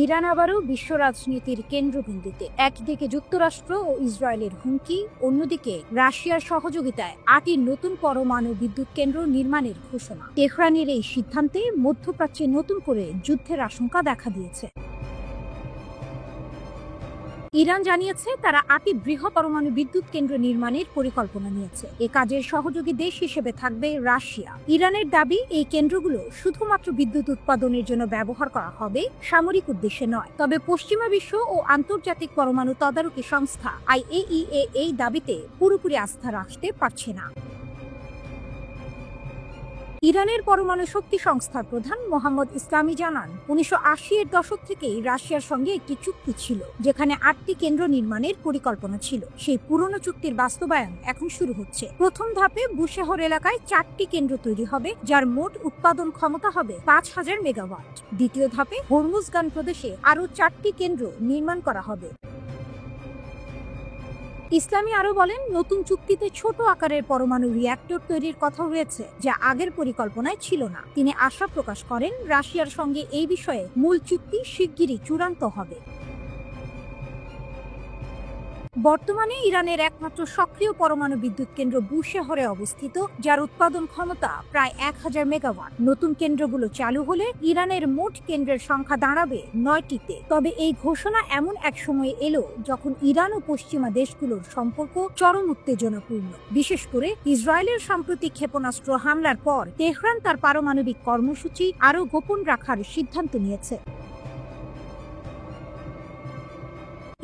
Iran আবারও বিশ্ব রাজনীতির কেন্দ্রবিন্দুতে। একদিকে যুক্তরাষ্ট্র ও ইসরায়েলের হুমকি, অন্যদিকে রাশিয়ার সহযোগিতায় ৮টি নতুন পরমাণু বিদ্যুৎ কেন্দ্র নির্মাণের ঘোষণা। তেহরানের এই সিদ্ধান্তে মধ্যপ্রাচ্যে নতুন করে যুদ্ধের আশঙ্কা দেখা দিয়েছে। ইরান জানিয়েছে তারা ৮টি বৃহৎ পরমাণু বিদ্যুৎ কেন্দ্র নির্মাণের পরিকল্পনা নিয়েছে। এ কাজের সহযোগী দেশ হিসেবে থাকবে রাশিয়া। ইরানের দাবি, এই কেন্দ্রগুলো শুধুমাত্র বিদ্যুৎ উৎপাদনের জন্য ব্যবহার করা হবে, সামরিক উদ্দেশ্যে নয়। তবে পশ্চিমা বিশ্ব ও আন্তর্জাতিক পরমাণু তদারকি সংস্থা IAEA এই দাবিতে পুরোপুরি আস্থা রাখতে পারছে না। ইরানের পরমাণু শক্তি সংস্থার প্রধান মোহাম্মদ ইসলামি জানান, ১৯৮০-এর দশক থেকেই রাশিয়ার সঙ্গে একটি চুক্তি ছিল, যেখানে ৮টি কেন্দ্র নির্মাণের পরিকল্পনা ছিল। সেই পুরনো চুক্তির বাস্তবায়ন এখন শুরু হচ্ছে। প্রথম ধাপে বুশেহর এলাকায় 4টি কেন্দ্র তৈরি হবে, যার মোট উৎপাদন ক্ষমতা হবে ৫,০০০ মেগাওয়াট। দ্বিতীয় ধাপে হরমুজগান প্রদেশে আরও 4টি কেন্দ্র নির্মাণ করা হবে। ইসলামী আরো বলেন, নতুন চুক্তিতে ছোট আকারের পরমাণু রিঅ্যাক্টর তৈরির কথা রয়েছে, যা আগের পরিকল্পনায় ছিল না। তিনি আশা প্রকাশ করেন, রাশিয়ার সঙ্গে এই বিষয়ে মূল চুক্তি শিগগিরই চূড়ান্ত হবে। বর্তমানে ইরানের একমাত্র সক্রিয় পরমাণু বিদ্যুৎ কেন্দ্র বুশেহরে অবস্থিত, যার উৎপাদন ক্ষমতা প্রায় ১,০০০ মেগাওয়াট। নতুন কেন্দ্রগুলো চালু হলে ইরানের মোট কেন্দ্রের সংখ্যা দাঁড়াবে ৯টিতে। তবে এই ঘোষণা এমন এক সময়ে এলো যখন ইরান ও পশ্চিমা দেশগুলোর সম্পর্ক চরম উত্তেজনাপূর্ণ। বিশেষ করে ইসরায়েলের সাম্প্রতিক ক্ষেপণাস্ত্র হামলার পর তেহরান তার পারমাণবিক কর্মসূচি আরও গোপন রাখার সিদ্ধান্ত নিয়েছে।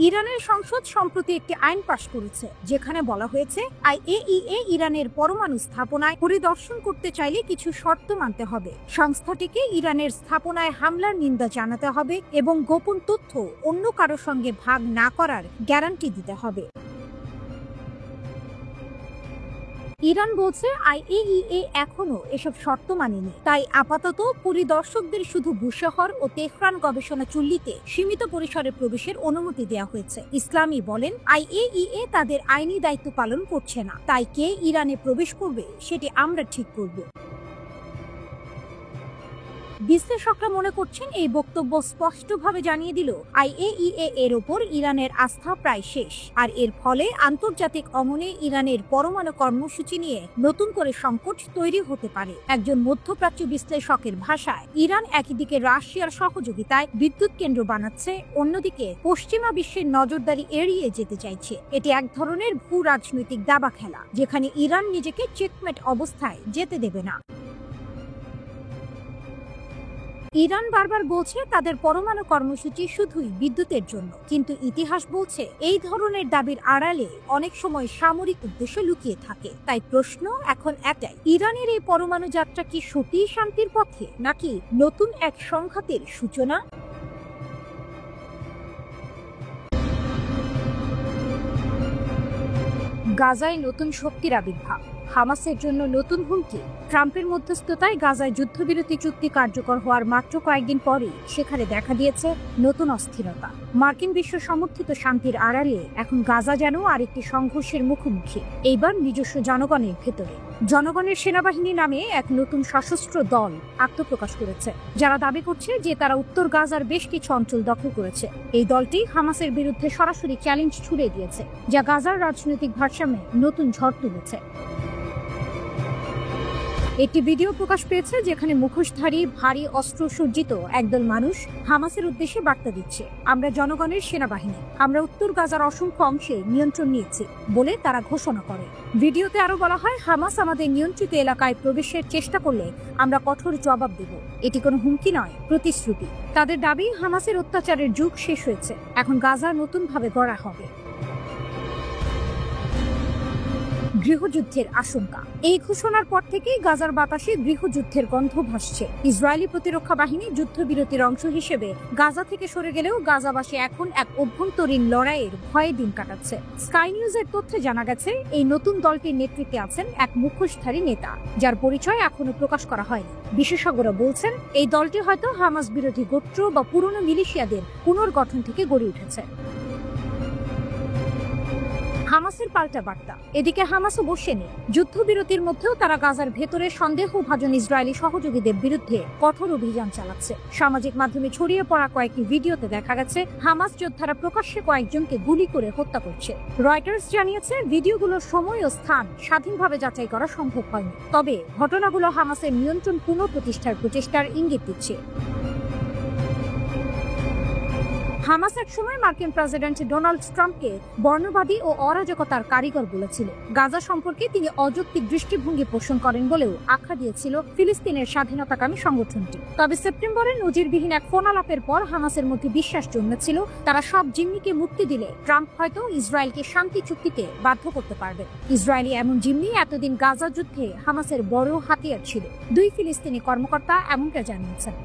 ইরানের সংসদ সম্প্রতি একটি আইন পাশ করেছে, যেখানে বলা হয়েছে IAEA ইরানের পরমাণু স্থাপনায় পরিদর্শন করতে চাইলে কিছু শর্ত মানতে হবে। সংস্থাটিকে ইরানের স্থাপনায় হামলার নিন্দা জানাতে হবে এবং গোপন তথ্য অন্য কারো সঙ্গে ভাগ না করার গ্যারান্টি দিতে হবে। ইরান বলছে IAEA এখনো এসব শর্ত মানেনি, তাই আপাতত পরিদর্শকদের শুধু বুশেহর ও তেহরান গবেষণা চুল্লিতে সীমিত পরিসরে প্রবেশের অনুমতি দেওয়া হয়েছে। ইসলামী বলেন, IAEA তাদের আইনি দায়িত্ব পালন করছে না, তাই কে ইরানে প্রবেশ করবে সেটি আমরা ঠিক করব। বিশ্লেষকরা মনে করছেন, এই বক্তব্য স্পষ্টভাবে জানিয়ে দিল IAEA এর ওপর ইরানের আস্থা প্রায় শেষ, আর এর ফলে আন্তর্জাতিক অঙ্গনে ইরানের পরমাণু কর্মসূচি নিয়ে নতুন করে সংকট তৈরি হতে পারে। একজন মধ্যপ্রাচ্য বিশ্লেষকের ভাষায়, ইরান একদিকে রাশিয়ার সহযোগিতায় বিদ্যুৎ কেন্দ্র বানাচ্ছে, অন্যদিকে পশ্চিমা বিশ্বের নজরদারি এড়িয়ে যেতে চাইছে। এটি এক ধরনের ভূ রাজনৈতিক দাবা খেলা, যেখানে ইরান নিজেকে চেকমেট অবস্থায় যেতে দেবে না। ইরান বারবার বলছে তাদের পরমাণু কর্মসূচি শুধুই বিদ্যুতের জন্য, কিন্তু ইতিহাস বলছে এই ধরনের দাবির আড়ালে অনেক সময় সামরিক উদ্দেশ্য লুকিয়ে থাকে। তাই প্রশ্ন এখন একটাই, ইরানের এই পরমাণু যাত্রা কি সত্যিই শান্তির পথে, নাকি নতুন এক সংঘাতের সূচনা? গাজায় নতুন শক্তির আবির্ভাব, হামাসের জন্য নতুন হুমকি। ট্রাম্পের মধ্যস্থতায় গাজায় যুদ্ধবিরতি চুক্তি কার্যকর হওয়ার মাত্র কয়েকদিন পরেই সেখানে দেখা দিয়েছে নতুন অস্থিরতা। মার্কিন বিশ্ব সমর্থিত শান্তির আড়ালে এখন গাজা যেন আরেকটি সংঘর্ষের মুখোমুখি, এইবার নিজস্ব জনগণের ভেতরে। জনগণের সেনাবাহিনী নামে এক নতুন সশস্ত্র দল আত্মপ্রকাশ করেছে, যারা দাবি করছে যে তারা উত্তর গাজার বেশ কিছু অঞ্চল দখল করেছে। এই দলটি হামাসের বিরুদ্ধে সরাসরি চ্যালেঞ্জ ছুড়ে দিয়েছে, যা গাজার রাজনৈতিক ভারসাম্যে নতুন ঝড় তুলেছে। একটি ভিডিও প্রকাশ পেয়েছে, যেখানে মুখোশধারী ভারী অস্ত্র সজ্জিত একদল মানুষ হামাসের উদ্দেশ্যে বার্তা দিচ্ছে, আমরা জনগণের সেনাবাহিনী, আমরা উত্তর গাজার অসংখ্য অংশে নিয়ন্ত্রণ নিয়েছি বলে তারা ঘোষণা করে। ভিডিওতে আরো বলা হয়, হামাস আমাদের নিয়ন্ত্রিত এলাকায় প্রবেশের চেষ্টা করলে আমরা কঠোর জবাব দেব। এটি কোনো হুমকি নয়, প্রতিশ্রুতি। তাদের দাবি, হামাসের অত্যাচারের যুগ শেষ হয়েছে, এখন গাজা নতুনভাবে গড়া হবে। গৃহযুদ্ধের আশঙ্কা। এই ঘোষণার পর থেকেই গাজার বাতাসে গৃহযুদ্ধের গন্ধ ভাসছে। ইসরায়েলি প্রতিরক্ষা বাহিনী যুদ্ধবিরতির অংশ হিসেবে গাজা থেকে সরে গেলেও গাজাবাসী এখন এক অভ্যন্তরীণ লড়াইয়ের ভয়ে দিন কাটাচ্ছে। স্কাই নিউজের তথ্যে জানা গেছে, এই নতুন দলটির নেতৃত্বে আছেন এক মুখোশধারী নেতা, যার পরিচয় এখনো প্রকাশ করা হয়নি। বিশেষজ্ঞরা বলছেন, এই দলটি হয়তো হামাস বিরোধী গোত্র বা পুরনো মিলিশিয়াদের পুনর্গঠন থেকে গড়ে উঠেছে। হামাসের পাল্টা বার্তা। এদিকে হামাসও বসেনি। যুদ্ধবিরতির মধ্যেও তারা গাজার ভেতরে সন্দেহভাজন ইসরায়েলি সহযোগীদের বিরুদ্ধে কঠোর অভিযান চালাচ্ছে। সামাজিক মাধ্যমে ছড়িয়ে পড়া কয়েকটি ভিডিওতে দেখা গেছে হামাস যোদ্ধারা প্রকাশ্যে কয়েকজনকে গুলি করে হত্যা করছে। রয়টার্স জানিয়েছে ভিডিওগুলোর সময় ও স্থান স্বাধীনভাবে যাচাই করা সম্ভব হয়নি, তবে ঘটনাগুলো হামাসের নিয়ন্ত্রণ পুনঃপ্রতিষ্ঠার প্রচেষ্টার ইঙ্গিত দিচ্ছে। হামাস একসময় মার্কিন প্রেসিডেন্ট ডোনাল্ড ট্রাম্পকে বর্ণবাদী ও অরাজকতার কারিগর বলেছিল। গাজা সম্পর্কে তিনি অযৌক্তিক দৃষ্টিভঙ্গি পোষণ করেন বলেও আখ্যা দিয়েছিল ফিলিস্তিনের স্বাধীনতাকামী সংগঠনটি। তবে সেপ্টেম্বরে নজিরবিহীন এক ফোন আলাপের পর হামাসের মধ্যে বিশ্বাস জন্মেছিল তারা সব জিম্মিকে মুক্তি দিলে ট্রাম্প হয়তো ইসরায়েলকে শান্তি চুক্তিতে বাধ্য করতে পারবে। ইসরায়েলি এমন জিম্মি এতদিন গাজা যুদ্ধে হামাসের বড় হাতিয়ার ছিল, দুই ফিলিস্তিনি কর্মকর্তা এমনটা জানিয়েছেন।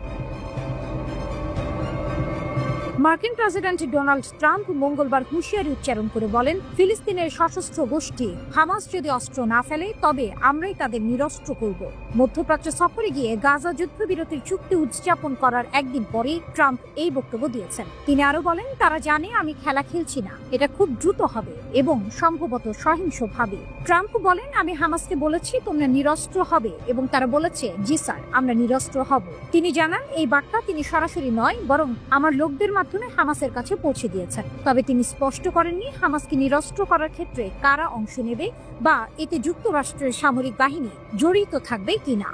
মার্কিন প্রেসিডেন্ট ডোনাল্ড ট্রাম্প মঙ্গলবার হুঁশিয়ারি উচ্চারণ করে বলেন, ফিলিস্তিনের সশস্ত্র গোষ্ঠী হামাস যদি অস্ত্র না ফেলে তবে আমরাই তাদের নিরস্ত্র করব। মধ্যপ্রাচ্য সফরে গিয়ে গাজা যুদ্ধবিরতির চুক্তি উদযাপন করার একদিন পরেই ট্রাম্প এই বক্তব্য দিয়েছেন। তিনি আরো বলেন, তারা জানে আমি খেলা খেলছি না, এটা খুব দ্রুত হবে এবং সম্ভবত সহিংসভাবে। ট্রাম্প বলেন, আমি হামাসকে বলেছি তোমরা নিরস্ত্র হবে এবং তারা বলেছে জি স্যার, আমরা নিরস্ত্র হব। তিনি জানান এই বার্তা তিনি সরাসরি নয় বরং আমার লোকদের মাধ্যমে হামাসের কাছে পৌঁছে দিয়েছেন। তবে তিনি স্পষ্ট করেননি হামাসকে নিরস্ত্র করার ক্ষেত্রে কারা অংশ নেবে বা এতে যুক্তরাষ্ট্রের সামরিক বাহিনী জড়িত থাকবে কিনা।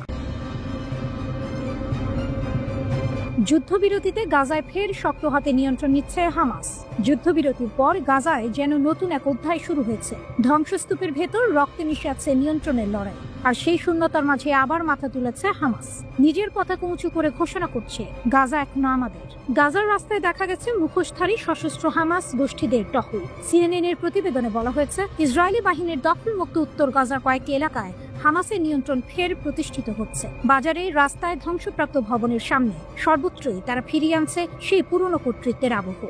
যুদ্ধবিরতিতে গাজায় ফের শক্ত হাতে নিয়ন্ত্রণ নিচ্ছে হামাস। যুদ্ধবিরতির পর গাজায় যেন নতুন এক অধ্যায় শুরু হয়েছে। ধ্বংসস্তূপের ভেতর রক্তে মিশে আছে নিয়ন্ত্রণের লড়াই, আর সেই শূন্যতার মাঝে আবার মাথা তুলেছে হামাস। নিজের পতাকা উঁচু করে ঘোষণা করছে, গাজা এখন আমাদের। গাজার রাস্তায় দেখা গেছে মুখোশধারী সশস্ত্র হামাস গোষ্ঠীদের টহল। সিএনএন এর প্রতিবেদনে বলা হয়েছে, ইসরায়েলি বাহিনীর দখলমুক্ত উত্তর গাজার কয়েকটি এলাকায় হামাসের নিয়ন্ত্রণ ফের প্রতিষ্ঠিত হচ্ছে। বাজারে, রাস্তায়, ধ্বংসপ্রাপ্ত ভবনের সামনে সর্বত্রই তারা ফিরিয়ে আনছে সেই পুরনো কর্তৃত্বের আবহ।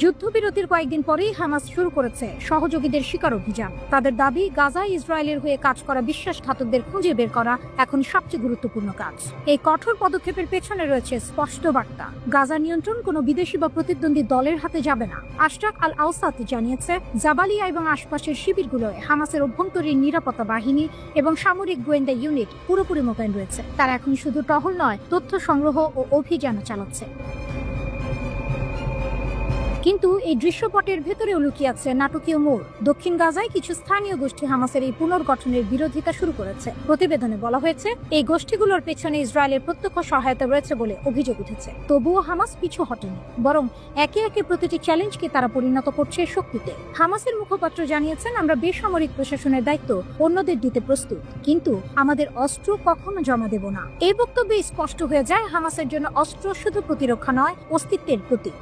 যুদ্ধবিরতির কয়েকদিন পরেই হামাস শুরু করেছে সহযোগীদের শিকার অভিযান। তাদের দাবি, গাজায় ইসরায়েলের হয়ে কাজ করা বিশ্বাসঘাতকদের খুঁজে বের করা এখন সবচেয়ে গুরুত্বপূর্ণ কাজ। এই কঠোর পদক্ষেপের পেছনে রয়েছে স্পষ্ট বার্তা, গাজা নিয়ন্ত্রণ কোনো বিদেশি বা প্রতিদ্বন্দ্বী দলের হাতে যাবে না। আশরাক আল আওসাত জানিয়েছে, জাবালিয়া এবং আশপাশের শিবিরগুলোয় হামাসের অভ্যন্তরীণ নিরাপত্তা বাহিনী এবং সামরিক গোয়েন্দা ইউনিট পুরোপুরি মোতায়েন রয়েছে। তারা এখন শুধু টহল নয়, তথ্য সংগ্রহ ও অভিযান চালাচ্ছে। কিন্তু এই দৃশ্যপটের ভেতরেও লুকিয়ে আছে নাটকীয় মোড়। দক্ষিণ গাজায় কিছু স্থানীয় গোষ্ঠী হামাসের এই পুনর্গঠনের বিরোধিতা শুরু করেছে। প্রতিবেদনে বলা হয়েছে, এই গোষ্ঠীগুলোর পেছনে ইসরায়েলের প্রত্যক্ষ সহায়তা রয়েছে বলে অভিযোগ উঠেছে। তবুও হামাস পিছু হটেনি, বরং একে একে প্রতিটি চ্যালেঞ্জকে তারা পরিণত করছে শক্তিতে। হামাসের মুখপাত্র জানিয়েছেন, আমরা বেসামরিক প্রশাসনের দায়িত্ব অন্যদের দিতে প্রস্তুত, কিন্তু আমাদের অস্ত্র কখনো জমা দেব না। এই বক্তব্যে স্পষ্ট হয়ে যায় হামাসের জন্য অস্ত্র শুধু প্রতিরক্ষা নয়, অস্তিত্বের প্রতীক।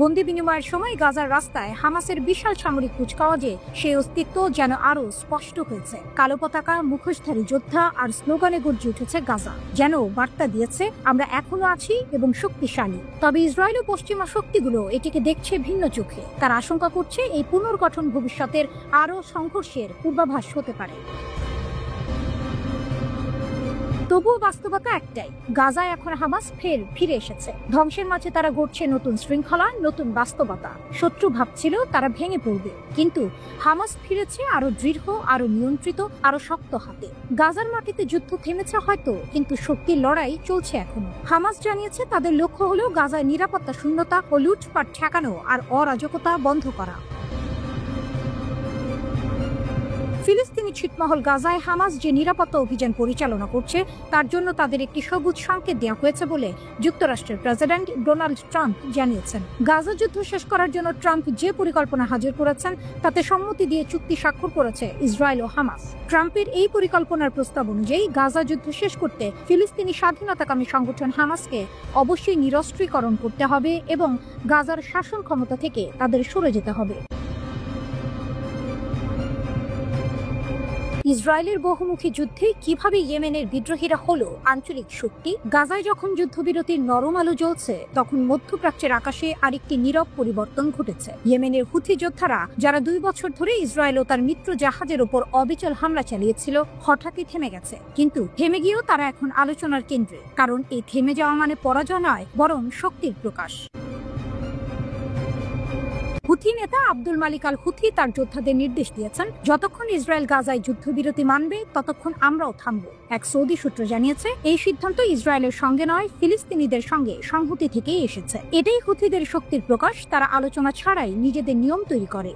বন্দি বিনিময়ের সময় গাজার রাস্তায় হামাসের বিশাল সামরিক কুচকাওয়াজে সেই অস্তিত্ব যেন আরো স্পষ্ট হয়েছে। কালো পতাকা, মুখোশধারী যোদ্ধা আর স্লোগানে গর্জে উঠেছে গাজা, যেন বার্তা দিয়েছে আমরা এখনো আছি এবং শক্তিশালী। তবে ইসরায়েল ও পশ্চিমা শক্তিগুলো এটিকে দেখছে ভিন্ন চোখে। তার আশঙ্কা করছে এই পুনর্গঠন ভবিষ্যতের আরো সংঘর্ষের পূর্বাভাস হতে পারে। তবুও বাস্তবতা একটাই, গাজায় এখন হামাস ফিরে এসেছে। ধ্বংসের মাঝে তারা গড়ছে নতুন শৃঙ্খলা, নতুন বাস্তবতা। শত্রু ভাবছিল তারা ভেঙে পড়বে, কিন্তু হামাস ফিরেছে আরো দৃঢ়, আরো নিয়ন্ত্রিত, আরো শক্ত হাতে। গাজার মাটিতে যুদ্ধ থেমেছে হয়তো, কিন্তু শক্তির লড়াই চলছে এখনো। হামাস জানিয়েছে তাদের লক্ষ্য হলো গাজায় নিরাপত্তা শূন্যতা ও লুটপাট ঠেকানো আর অরাজকতা বন্ধ করা। ফিলিস্তিনি ছিটমহল গাজায় হামাস যে নিরাপত্তা অভিযান পরিচালনা করছে তার জন্য তাদের একটি সবুজ সংকেত দেওয়া হয়েছে বলে যুক্তরাষ্ট্রের প্রেসিডেন্ট ডোনাল্ড ট্রাম্প জানিয়েছেন। গাজা যুদ্ধ শেষ করার জন্য ট্রাম্প যে পরিকল্পনা হাজির করেছেন তাতে সম্মতি দিয়ে চুক্তি স্বাক্ষর করেছে ইসরায়েল ও হামাস। ট্রাম্পের এই পরিকল্পনার প্রস্তাব অনুযায়ী গাজা যুদ্ধ শেষ করতে ফিলিস্তিনি স্বাধীনতাকামী সংগঠন হামাসকে অবশ্যই নিরস্ত্রীকরণ করতে হবে এবং গাজার শাসন ক্ষমতা থেকে তাদের সরে যেতে হবে। ইসরায়েলের বহুমুখী যুদ্ধে কিভাবে ইয়েমেনের বিদ্রোহীরা হলো আঞ্চলিক শক্তি। গাজায় যখন যুদ্ধবিরতির নরম আলো জ্বলছে, তখন মধ্যপ্রাচ্যের আকাশে আরেকটি নীরব পরিবর্তন ঘটেছে। ইয়েমেনের হুথি যোদ্ধারা, যারা 2 বছর ধরে ইসরায়েল ও তার মিত্র জাহাজের উপর অবিচল হামলা চালিয়েছিল, হঠাৎই থেমে গেছে। কিন্তু থেমে গিয়েও তারা এখন আলোচনার কেন্দ্রে, কারণ এই থেমে যাওয়া মানে পরাজয় নয়, বরং শক্তির প্রকাশ। হুথি নেতা আব্দুল মালিক আল হুথি তার যোদ্ধাদের নির্দেশ দিয়েছেন, যতক্ষণ ইসরায়েল গাজায় যুদ্ধবিরতি মানবে ততক্ষণ আমরাও থামব। এক সৌদি সূত্র জানিয়েছে, এই সিদ্ধান্ত ইসরায়েলের সঙ্গে নয়, ফিলিস্তিনিদের সঙ্গে সংহতি থেকেই এসেছে। এটাই হুথিদের শক্তির প্রকাশ। তারা আলোচনা ছাড়াই নিজেদের নিয়ম তৈরি করে।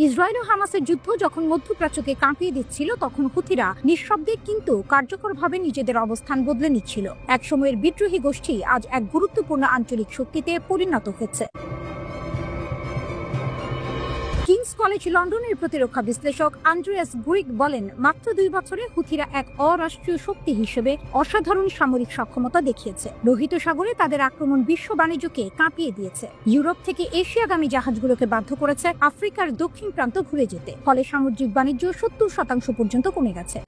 ইসরায়েল ও হামাসের যুদ্ধ যখন মধ্যপ্রাচ্যকে কাঁপিয়ে দিচ্ছিল, তখন হুথিরা নিঃশব্দে কিন্তু কার্যকরভাবে নিজেদের অবস্থান বদলে নিচ্ছিল। একসময়ের বিদ্রোহী গোষ্ঠী আজ এক গুরুত্বপূর্ণ আঞ্চলিক শক্তিতে পরিণত হয়েছে। কিংস কলেজ লন্ডনের প্রতিরক্ষা বিশ্লেষক আন্দ্রেয়াস গ্রিগ বলেন, মাত্র 2 বছরে হুথিরা এক অরাষ্ট্রীয় শক্তি হিসেবে অসাধারণ সামরিক সক্ষমতা দেখিয়েছে। লোহিত সাগরে তাদের আক্রমণ বিশ্ব বাণিজ্যকে কাঁপিয়ে দিয়েছে। ইউরোপ থেকে এশিয়াগামী জাহাজগুলোকে বাধ্য করেছে আফ্রিকার দক্ষিণ প্রান্ত ঘুরে যেতে। ফলে সামুদ্রিক বাণিজ্য 70% পর্যন্ত কমে গেছে।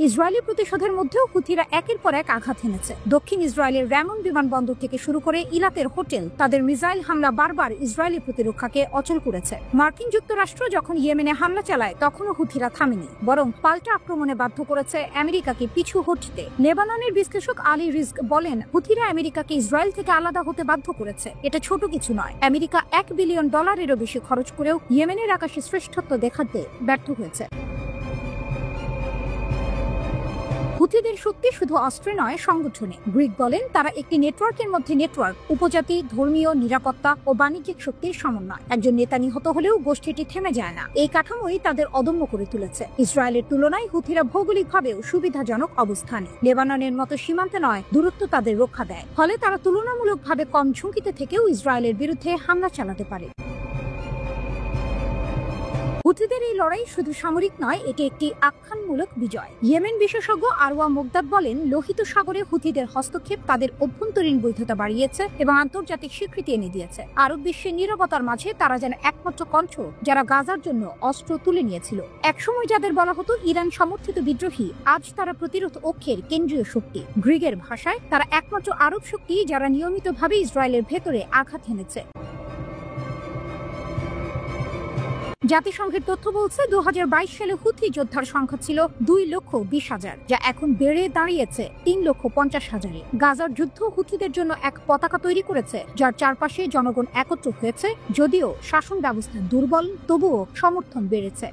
ইসরায়েলি প্রতিশোধের মধ্যেও হুথিরা একের পর এক আঘাত হেনেছে। দক্ষিণ ইসরায়েলের র্যামন বিমানবন্দর থেকে শুরু করে ইলাতের হোটেল, তাদের মিসাইল হামলা বারবার ইসরায়েলি প্রতিরক্ষাকে অচল করেছে। মার্কিন যুক্তরাষ্ট্র যখন ইয়েমেনে হামলা চালায়, তখনও হুথিরা থামেনি, বরং পাল্টা আক্রমণে বাধ্য করেছে আমেরিকাকে পিছু হটতে। লেবাননের বিশ্লেষক আলী রিজক বলেন, হুথিরা আমেরিকাকে ইসরায়েল থেকে আলাদা হতে বাধ্য করেছে। এটা ছোট কিছু নয়। আমেরিকা $1 বিলিয়ন বেশি খরচ করেও ইয়েমেনের আকাশে শ্রেষ্ঠত্ব দেখাতে ব্যর্থ হয়েছে। হুথিদের শক্তি শুধু অস্ত্রে নয়, সংগঠনে। গ্রিক বলেন, তারা একটি নেটওয়ার্কের মধ্যে নেটওয়ার্ক, উপজাতি, ধর্মীয়, নিরাপত্তা ও বাণিজ্যিক শক্তির সমন্বয়। একজন নেতা নিহত হলেও গোষ্ঠীটি থেমে যায় না। এই কাঠামোই তাদের অদম্য করে তুলেছে। ইসরায়েলের তুলনায় হুথিরা ভৌগোলিকভাবেও সুবিধাজনক অবস্থানে। লেবাননের মতো সীমান্তে নয়, দূরত্ব তাদের রক্ষা দেয়। ফলে তারা তুলনামূলকভাবে কম ঝুঁকিতে থেকেও ইসরায়েলের বিরুদ্ধে হামলা চালাতে পারে। হুথিদের এই লড়াই শুধু সামরিক নয়, এটি একটি আখ্যানমূলক বিজয়। ইয়েমেন বিশেষজ্ঞ আরওয়া মোগদাদ বলেন, লোহিত সাগরে হুথিদের হস্তক্ষেপ তাদের অভ্যন্তরীণ বৈধতা বাড়িয়েছে এবং আন্তর্জাতিক স্বীকৃতি এনে দিয়েছে। আরব বিশ্বের নীরবতার মাঝে তারা যেন একমাত্র কণ্ঠ, যারা গাজার জন্য অস্ত্র তুলে নিয়েছিল। একসময় যাদের বলা হতো ইরান সমর্থিত বিদ্রোহী, আজ তারা প্রতিরোধ অক্ষের কেন্দ্রীয় শক্তি। গ্রিগের ভাষায়, তারা একমাত্র আরব শক্তি যারা নিয়মিতভাবে ইসরায়েলের ভেতরে আঘাত হেনেছে। জাতিসংঘের তথ্য বলছে, 2022 সালে হুথি যোদ্ধার সংখ্যা ছিল 2,20,000, যা এখন বেড়ে দাঁড়িয়েছে 3,50,000-এ। গাজার যুদ্ধ হুথিদের জন্য এক পতাকা তৈরি করেছে, যার চারপাশে জনগণ একত্র হয়েছে। যদিও শাসন ব্যবস্থা দুর্বল, তবুও সমর্থন বেড়েছে।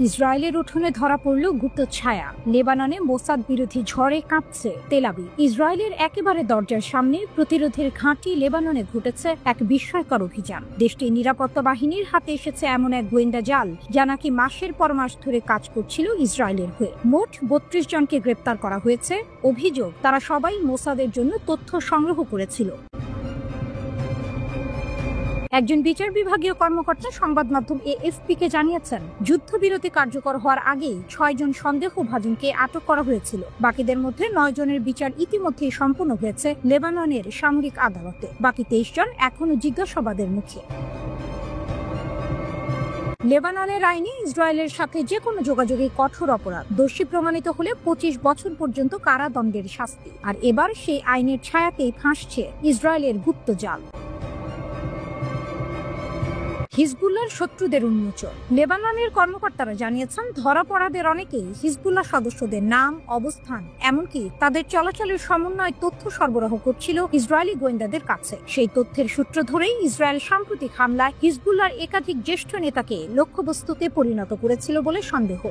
ইসরায়েলের উঠোনে ধরা পড়ল গুপ্ত ছায়া। লেবাননে মোসাদ বিরোধী ঝড়ে কাঁপছে তেল আবিব। ইসরায়েলের একেবারে দরজার সামনে প্রতিরোধের ঘাঁটি লেবাননে ঘটেছে এক বিস্ময়কর অভিযান। দেশটির নিরাপত্তা বাহিনীর হাতে এসেছে এমন এক গোয়েন্দা জাল, যা নাকি মাসের পর মাস ধরে কাজ করছিল ইসরায়েলের হয়ে। মোট 32 জনকে গ্রেপ্তার করা হয়েছে। অভিযোগ, তারা সবাই মোসাদের জন্য তথ্য সংগ্রহ করেছিল। একজন বিচার বিভাগীয় কর্মকর্তা সংবাদ মাধ্যম AFP-কে জানিয়েছেন, যুদ্ধবিরতি কার্যকর হওয়ার আগেই 6 জন সন্দেহভাজনকে আটক করা হয়েছিল। বাকিদের মধ্যে 9 জনের বিচার ইতিমধ্যেই সম্পন্ন হয়েছে লেবাননের সামরিক আদালতে। বাকি 23 জন এখনো জিজ্ঞাসাবাদের মুখে। লেবাননের আইনে ইসরায়েলের সাথে যে কোনো যোগাযোগই কঠোর অপরাধ। দোষী প্রমাণিত হলে 25 বছর পর্যন্ত কারাদণ্ডের শাস্তি। আর এবার সেই আইনের ছায়াতেই ফাঁসছে ইসরায়েলের গুপ্ত জাল। হিজবুল্লাহর শত্রুদের উন্মোচন। লেবাননের কর্মকর্তারা জানিয়েছেন, ধরা পড়াদের অনেকেই হিজবুল্লাহ সদস্যদের নাম, অবস্থান, এমনকি তাদের চলাচলের সমন্বয় তথ্য সরবরাহ করছিল ইসরায়েলি গোয়েন্দাদের কাছে। সেই তথ্যের সূত্র ধরেই ইসরায়েল সাম্প্রতিক হামলায় হিজবুল্লাহর একাধিক জ্যেষ্ঠ নেতাকে লক্ষ্যবস্তুতে পরিণত করেছিল বলে সন্দেহ।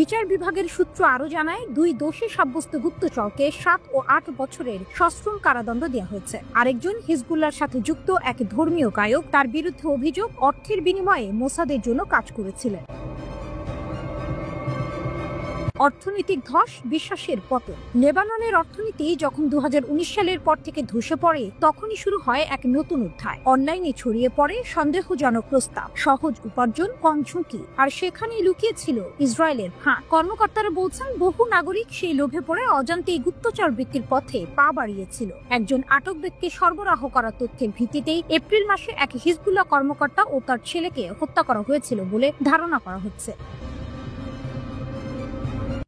বিচার বিভাগের সূত্র আরো জানায়, 2 দোষী সাব্যস্ত গুপ্তচরকে 7 ও 8 বছরের সশ্রম কারাদণ্ড দেওয়া হয়েছে। আরেকজন হিজবুল্লাহর সাথে যুক্ত এক ধর্মীয় গায়ক, তার বিরুদ্ধে অভিযোগ অর্থের বিনিময়ে মোসাদের জন্য কাজ করেছিলেন। অর্থনৈতিক ধস, বিশ্বাসের পতন। লেবাননের অর্থনীতি যখন 2019 সালের পর থেকে ধসে পড়ে, তখনই শুরু হয় এক নতুন অধ্যায়। অনলাইনে ছড়িয়ে পড়ে সন্দেহজনক প্রস্তাব, সহজ উপার্জন, কম ঝুঁকি, আর সেখানেই লুকিয়ে ছিল ইসরায়েলের ফাঁদ। কর্মকর্তারা বলছেন, বহু নাগরিক সেই লোভে পড়ে অজান্তেই গুপ্তচর বৃত্তির পথে পা বাড়িয়েছিল। একজন আটক ব্যক্তি সরবরাহ করা তথ্যের ভিত্তিতেই এপ্রিল মাসে এক হিজবুল্লাহ কর্মকর্তা ও তার ছেলেকে হত্যা করা হয়েছিল বলে ধারণা করা হচ্ছে।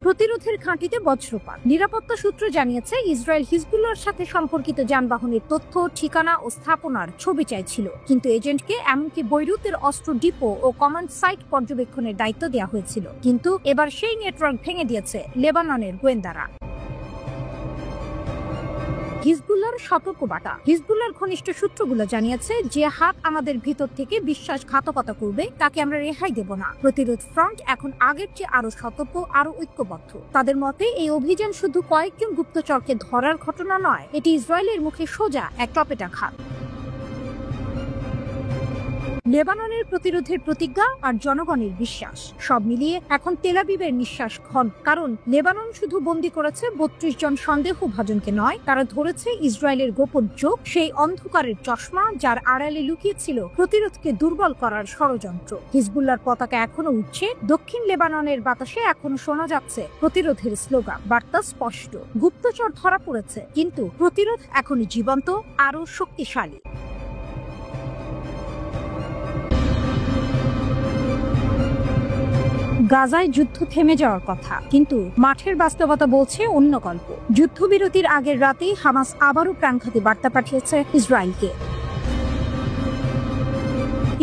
প্রতিরোধের ঘাঁটিতে বজ্রপাত। নিরাপত্তা সূত্র জানিয়েছে, ইসরায়েল হিজবুল্লাহর সাথে সম্পর্কিত যানবাহনের তথ্য, ঠিকানা ও স্থাপনার ছবি চাইছিল, কিন্তু এজেন্টকে এমনকি বৈরুতের অস্ত্র ডিপো ও কমান্ড সাইট পর্যবেক্ষণের দায়িত্ব দেওয়া হয়েছিল। কিন্তু এবার সেই নেটওয়ার্ক ভেঙে দিয়েছে লেবাননের গোয়েন্দারা। হিজবুল্লাহর সতর্কবার্তা। হিজবুল্লাহর ঘনিষ্ঠ সূত্রগুলো জানিয়েছে, যে হাত আমাদের ভিতর থেকে বিশ্বাসঘাতকতা করবে তাকে আমরা রেহাই দেব না। প্রতিরোধ ফ্রন্ট এখন আগের চেয়ে আরো সতর্ক, আরো ঐক্যবদ্ধ। তাদের মতে এই অভিযান শুধু কয়েকজন গুপ্তচরকে ধরার ঘটনা নয়, এটি ইসরায়েলের মুখে সোজা এক টপেটাঘাত। লেবাননের প্রতিরোধের প্রতিজ্ঞা আর জনগণের বিশ্বাস, সব মিলিয়ে এখন তেল আবিবের নিঃশ্বাস ঘন। কারণ লেবানন শুধু বন্দী করেছে 32 জন সন্দেহভাজনকে নয়, তারা ধরেছে ইসরায়েলের গোপন চোখ, সেই অন্ধকারের চশমা যার আড়ালে লুকিয়েছিল প্রতিরোধকে দুর্বল করার ষড়যন্ত্র। হিজবুল্লাহর পতাকা এখনো উঠছে, দক্ষিণ লেবাননের বাতাসে এখনো শোনা যাচ্ছে প্রতিরোধের স্লোগান। বার্তা স্পষ্ট, গুপ্তচর ধরা পড়েছে, কিন্তু প্রতিরোধ এখনো জীবন্ত, আরো শক্তিশালী। গাজায় যুদ্ধ থেমে যাওয়ার কথা, কিন্তু মাঠের বাস্তবতা বলছে অন্য গল্প। যুদ্ধবিরতির আগের রাতেই হামাস আবারও প্রাণঘাতী বার্তা পাঠিয়েছে ইসরায়েলকে।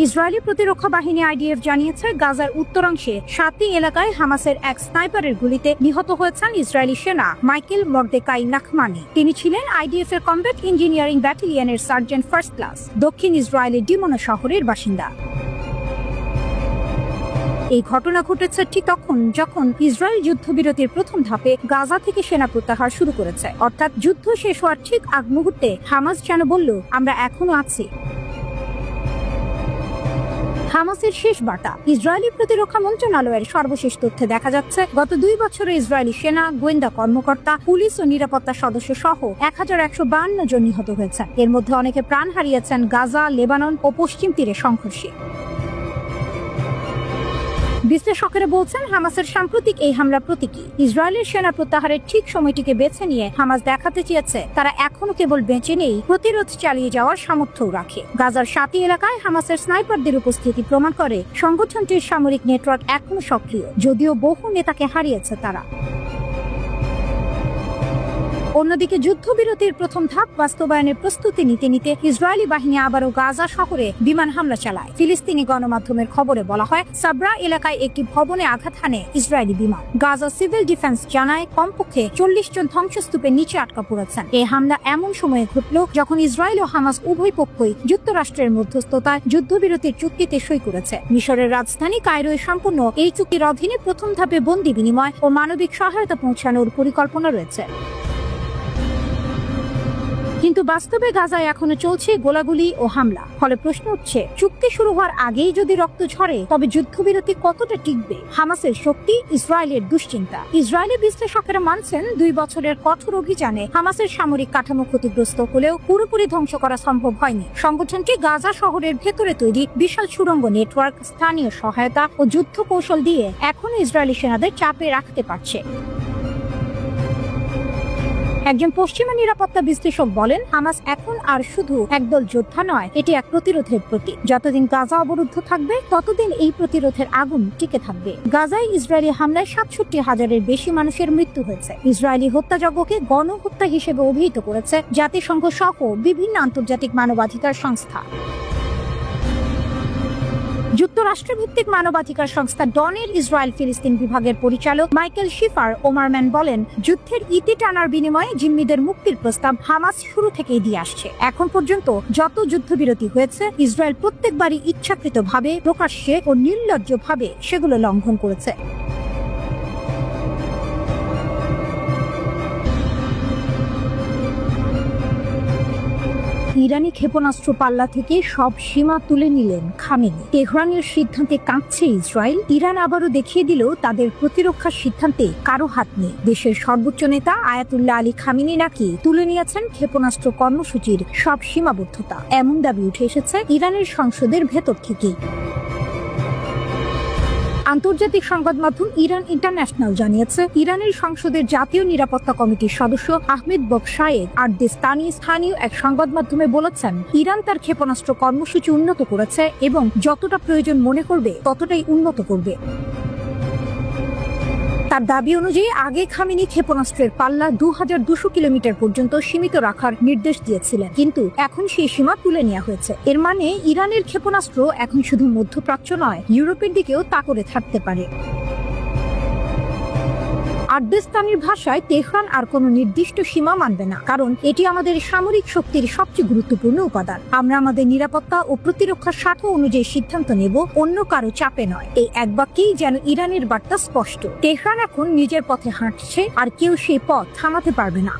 ইসরায়েলি প্রতিরক্ষা বাহিনী আইডিএফ জানিয়েছে, গাজার উত্তরাংশে সাতি এলাকায় হামাসের এক স্নাইপারের গুলিতে নিহত হয়েছেন ইসরায়েলি সেনা মাইকেল মর্দেকাই নাখমানি। তিনি ছিলেন আইডিএফ এর কমব্যাট ইঞ্জিনিয়ারিং ব্যাটালিয়নের সার্জেন্ট ফার্স্ট ক্লাস, দক্ষিণ ইসরায়েলের ডিমোনা শহরের বাসিন্দা। এই ঘটনা ঘটেছে ঠিক তখন যখন ইসরায়েল যুদ্ধবিরতির প্রথম ধাপে গাজা থেকে সেনা প্রত্যাহার শুরু করেছে। অর্থাৎ যুদ্ধ শেষ হওয়ার ঠিক আগ মুহূর্তে হামাস যেন বলল, আমরা এখনো আছি। হামাসের শেষ বার্তা। ইসরায়েলি প্রতিরক্ষা মন্ত্রণালয়ের সর্বশেষ তথ্যে দেখা যাচ্ছে, গত 2 বছরে ইসরায়েলি সেনা, গোয়েন্দা কর্মকর্তা, পুলিশ ও নিরাপত্তা সদস্য সহ 1152 জন নিহত হয়েছেন। এর মধ্যে অনেকে প্রাণ হারিয়েছেন গাজা, লেবানন ও পশ্চিম তীরে সংঘর্ষে। বিশ্লেষকেরা বলছেন, হামাসের সাম্প্রতিক এই হামলা প্রতীকী। ইসরায়েলের সেনা প্রত্যাহারের ঠিক সময়টিকে বেছে নিয়ে হামাস দেখাতে চেয়েছে তারা এখনো কেবল বেঁচে নেই, প্রতিরোধ চালিয়ে যাওয়ার সামর্থ্যও রাখে। গাজার সাতি এলাকায় হামাসের স্নাইপারদের উপস্থিতি প্রমাণ করে সংগঠনটির সামরিক নেটওয়ার্ক এখনো সক্রিয়, যদিও বহু নেতাকে হারিয়েছে তারা। অন্যদিকে যুদ্ধবিরতির প্রথম ধাপ বাস্তবায়নের প্রস্তুতি নিতে নিতে ইসরায়েলি বাহিনী আবারও গাজা শহরে বিমান হামলা চালায়। ফিলিস্তিনি গণমাধ্যমের খবরে বলা হয়, সাবরা এলাকায় একটি ভবনে আঘাত হানে ইসরায়েলি বিমান। গাজা সিভিল ডিফেন্স জানায়, কমপক্ষে 40 জন ধ্বংসস্তূপের নিচে আটকা পড়েছেন। এই হামলা এমন সময়ে ঘটল যখন ইসরায়েল ও হামাস উভয় পক্ষই যুক্তরাষ্ট্রের মধ্যস্থতায় যুদ্ধবিরতির চুক্তিতে সই করেছে। মিশরের রাজধানী কায়রোয় সম্পূর্ণ এই চুক্তির অধীনে প্রথম ধাপে বন্দী বিনিময় ও মানবিক সহায়তা পৌঁছানোর পরিকল্পনা রয়েছে। কিন্তু বাস্তবে গাজায় এখনো চলছে গোলাগুলি ও হামলা। ফলে প্রশ্ন উঠছে, চুক্তি শুরু হওয়ার আগেই যদি রক্ত ঝরে, তবে যুদ্ধবিরতি কতটা টিকবে? হামাসের শক্তি, ইসরায়েলের দুশ্চিন্তা। ইসরায়েলি বিশ্লেষকেরা মানছেন, 2 বছরের কঠোর অভিযানে হামাসের সামরিক কাঠামো ক্ষতিগ্রস্ত হলেও পুরোপুরি ধ্বংস করা সম্ভব হয়নি। সংগঠনটি গাজা শহরের ভেতরে তৈরি বিশাল সুড়ঙ্গ নেটওয়ার্ক, স্থানীয় সহায়তা ও যুদ্ধ কৌশল দিয়ে এখনো ইসরায়েলি সেনাদের চাপে রাখতে পারছে। একজন পশ্চিমা নিরাপত্তা বিশ্লেষক বলেন, হামাস এখন আর শুধু একদল যোদ্ধা নয়, এটি এক প্রতিরোধের প্রতীক। যতদিন গাজা অবরুদ্ধ থাকবে, ততদিন এই প্রতিরোধের আগুন টিকে থাকবে। গাজায় ইসরায়েলি হামলায় 67,000-এর বেশি মানুষের মৃত্যু হয়েছে। ইসরায়েলি হত্যাযজ্ঞকে গণহত্যা হিসেবে অভিহিত করেছে জাতিসংঘ সহ বিভিন্ন আন্তর্জাতিক মানবাধিকার সংস্থা। যুক্তরাষ্ট্রভিত্তিক মানবাধিকার সংস্থা ডনের ইসরায়েল ফিলিস্তিন বিভাগের পরিচালক মাইকেল শিফার ওমারম্যান বলেন, যুদ্ধের ইতি টানার বিনিময়ে জিম্মিদের মুক্তির প্রস্তাব হামাস শুরু থেকেই দিয়ে আসছে। এখন পর্যন্ত যত যুদ্ধবিরতি হয়েছে, ইসরায়েল প্রত্যেকবারই ইচ্ছাকৃতভাবে, প্রকাশ্যে ও নির্লজ্জভাবে সেগুলো লঙ্ঘন করেছে। ইরানি ক্ষেপণাস্ত্র পাল্লা থেকে সব সীমা তুলে নিলেন খামেনি। তেহরানের সিদ্ধান্তে কাঁপছে ইসরায়েল। ইরান আবারও দেখিয়ে দিল তাদের প্রতিরক্ষার সিদ্ধান্তে কারো হাত নেই। দেশের সর্বোচ্চ নেতা আয়াতুল্লাহ আলী খামেনি নাকি তুলে নিয়েছেন ক্ষেপণাস্ত্র কর্মসূচির সব সীমাবদ্ধতা। এমন দাবি উঠে এসেছে ইরানের সংসদের ভেতর থেকেই। আন্তর্জাতিক সংবাদ মাধ্যম ইরান ইন্টারন্যাশনাল জানিয়েছে, ইরানের সংসদের জাতীয় নিরাপত্তা কমিটির সদস্য আহমেদ বকশায়েদ আরদেস্তানি স্থানীয় এক সংবাদ মাধ্যমে বলেছেন, ইরান তার ক্ষেপণাস্ত্র কর্মসূচি উন্নত করেছে এবং যতটা প্রয়োজন মনে করবে ততটাই উন্নত করবে। তার দাবি অনুযায়ী আগে খামেনি ক্ষেপণাস্ত্রের পাল্লা 2200 কিলোমিটার পর্যন্ত সীমিত রাখার নির্দেশ দিয়েছিলেন, কিন্তু এখন সেই সীমা তুলে নেওয়া হয়েছে। এর মানে ইরানের ক্ষেপণাস্ত্র এখন শুধু মধ্যপ্রাচ্য নয়, ইউরোপের দিকেও তা করে থাকতে পারে। আরদেস্তানির ভাষায়, তেহরান আর কোনো নির্দিষ্ট সীমা মানবে না, কারণ এটি আমাদের সামরিক শক্তির সবচেয়ে গুরুত্বপূর্ণ উপাদান। আমরা আমাদের নিরাপত্তা ও প্রতিরক্ষার স্বার্থ অনুযায়ী সিদ্ধান্ত নেব, অন্য কারো চাপে নয়। এই এক বাক্যেই যেন ইরানের বার্তা স্পষ্ট। তেহরান এখন নিজের পথে হাঁটছে, আর কেউ সেই পথ থামাতে পারবে না।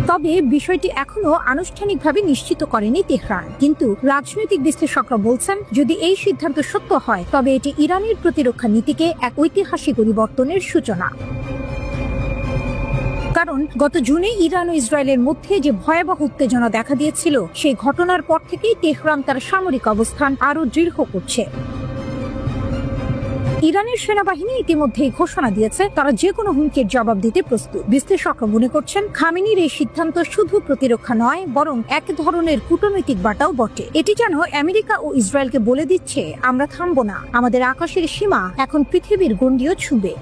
তবে বিষয়টি এখনো আনুষ্ঠানিকভাবে নিশ্চিত করেনি তেহরান, কিন্তু রাজনৈতিক বিশ্লেষকরা বলছেন, যদি এই সিদ্ধান্ত সত্য হয় তবে এটি ইরানের প্রতিরক্ষা নীতিকে এক ঐতিহাসিক পরিবর্তনের সূচনা। কারণ গত জুনে ইরান ও ইসরায়েলের মধ্যে যে ভয়াবহ উত্তেজনা দেখা দিয়েছিল, সেই ঘটনার পর থেকেই তেহরান তার সামরিক অবস্থান আরো দৃঢ় করছে। ইরানের সেনাবাহিনী ইতিমধ্যেই ঘোষণা দিয়েছে তারা যে কোনো হুমকির জবাব দিতে প্রস্তুত। বিশ্লেষকরা মনে করছেন, খামেনির এই সিদ্ধান্ত শুধু প্রতিরক্ষা নয়, বরং এক ধরনের কূটনৈতিক বার্তাও বটে। এটি যেন আমেরিকা ও ইসরায়েলকে বলে দিচ্ছে, আমরা থামবো না, আমাদের আকাশের সীমা এখন পৃথিবীর গণ্ডিও ছুঁবে।